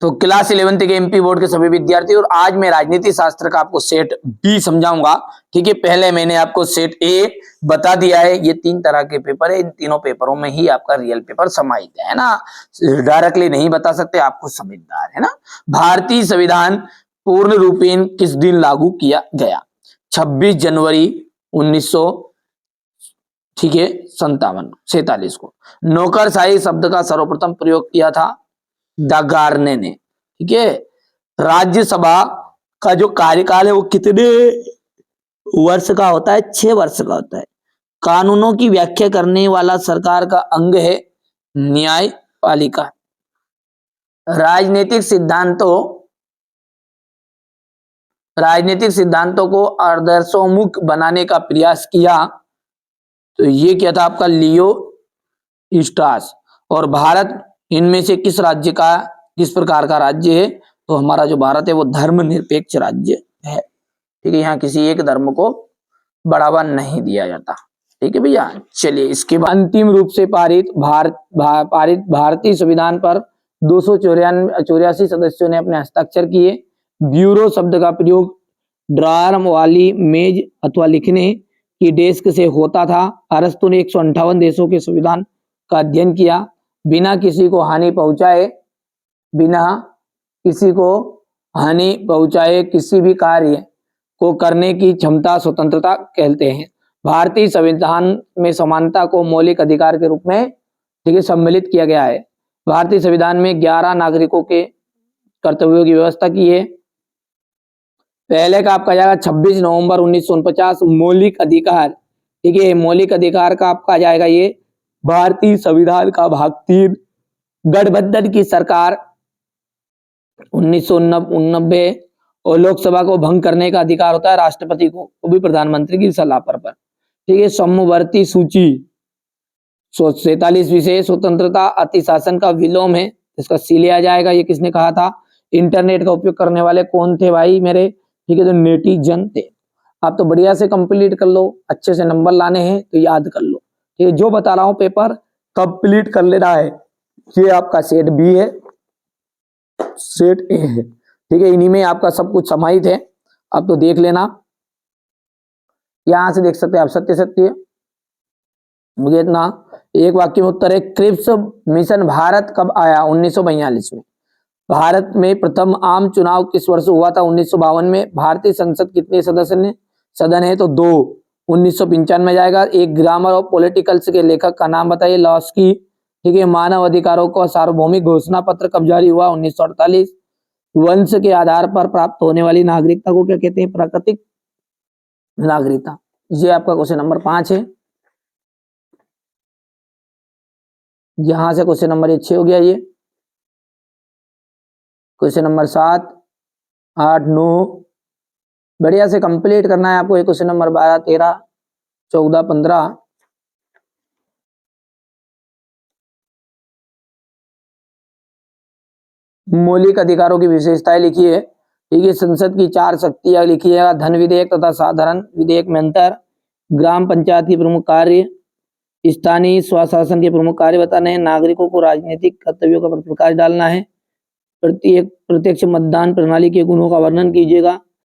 तो class 11th के MP board के सभी विद्यार्थी, और आज मैं राजनीति शास्त्र का आपको सेट बी समझाऊंगा। ठीक है, पहले मैंने आपको सेट ए बता दिया है। ये 3 तरह के पेपर है, इन तीनों पेपरों में ही आपका रियल पेपर समाहित है ना, डायरेक्टली नहीं बता सकते, आपको समझदार है ना। भारतीय संविधान पूर्ण रूपेण किस दिन लागू किया गया? 26 जनवरी 1900, ठीक है, 47 को। नौकरशाही शब्द का सर्वप्रथम प्रयोग किया था द गार्ने ने। ठीक है, राज्यसभा का जो कार्यकाल है वो कितने वर्ष का होता है? 6 वर्ष का होता है। कानूनों की व्याख्या करने वाला सरकार का अंग है न्यायपालिका। राजनीतिक सिद्धांतों को आदर्शोन्मुख बनाने का प्रयास किया, तो ये क्या था आपका? लियो स्ट्रास। और भारत इनमें से किस प्रकार का राज्य है? तो हमारा जो भारत है वो धर्मनिरपेक्ष राज्य है। ठीक है, यहाँ किसी एक धर्म को बढ़ावा नहीं दिया जाता। ठीक है भैया, चलिए इसके बाद अंतिम रूप से पारित भारतीय संविधान पर 284 सदस्यों ने अपने हस्ताक्षर किए। ब्यूरो शब्द का प्रयोग ड्रायर वाली मेज अथवा लिखने की डेस्क से होता था। अरस्तु ने 158 देशों के संविधान का अध्ययन किया। बिना किसी को हानि पहुंचाए किसी भी कार्य को करने की क्षमता स्वतंत्रता कहते हैं। भारतीय संविधान में समानता को मौलिक अधिकार के रूप में, ठीक है, सम्मिलित किया गया है। भारतीय संविधान में 11 नागरिकों के कर्तव्यों की व्यवस्था की है। पहले का आपका जाएगा 26 नवंबर 1949 मौलिक अधिकार। ठीक है, मौलिक अधिकार का आपका जाएगा ये भारतीय संविधान का भाग 3। गठबंधन की सरकार 1989 और लोकसभा को भंग करने का अधिकार होता है राष्ट्रपति को, वो भी प्रधानमंत्री की सलाह पर। ठीक है, समवर्ती सूची 47 विषय स्वतंत्रता अतिशासन का विलोम है, इसका सी लिया जाएगा। ये किसने कहा था? इंटरनेट का उपयोग करने वाले कौन थे भाई मेरे? ठीक है, तो नेटिजन थे। आप तो बढ़िया से कंप्लीट कर लो, अच्छे से नंबर लाने हैं तो याद कर लो। ये जो बता रहा हूं पेपर कंप्लीट कर लेना है। ये आपका सेट बी है, सेट ए है। ठीक है, इन्हीं में आपका सब कुछ समाहित है, आप तो देख लेना। यहां से देख सकते हैं आप सत्य मुझे इतना एक वाक्य में उत्तर है। क्रिप्स मिशन भारत कब आया? 1942 में। भारत में प्रथम आम चुनाव किस वर्ष हुआ था? 1952 में। भारतीय संसद कितने सदन है? तो 2। 1995 में जाएगा। एक ग्रामर और पॉलिटिकल्स के लेखक का नाम बताइए। लॉस्की। ठीक है, मानव अधिकारों का सार्वभौमिक घोषणा पत्र कब जारी हुआ? 1948। वंश के आधार पर प्राप्त होने वाली नागरिकता को क्या कहते हैं? प्राकृतिक नागरिकता। ये आपका क्वेश्चन नंबर 5 है। यहां से क्वेश्चन नंबर 6 हो गया। ये क्वेश्चन नंबर 7, 8, 9 बढ़िया से कंप्लीट करना है आपको। ये क्वेश्चन नंबर 12, 13, 14, 15 मौलिक अधिकारों की विशेषताएं लिखी है। ठीक है, संसद की 4 शक्तियां लिखी है। धन विधेयक तथा साधारण विधेयक में अंतर, ग्राम पंचायत की प्रमुख कार्य, स्थानीय स्वशासन के प्रमुख कार्य बताने हैं, नागरिकों को राजनीतिक कर्तव्यों का प्रकाश डालना है, प्रत्यक्ष मतदान प्रणाली के गुणों का वर्णन कीजिएगा,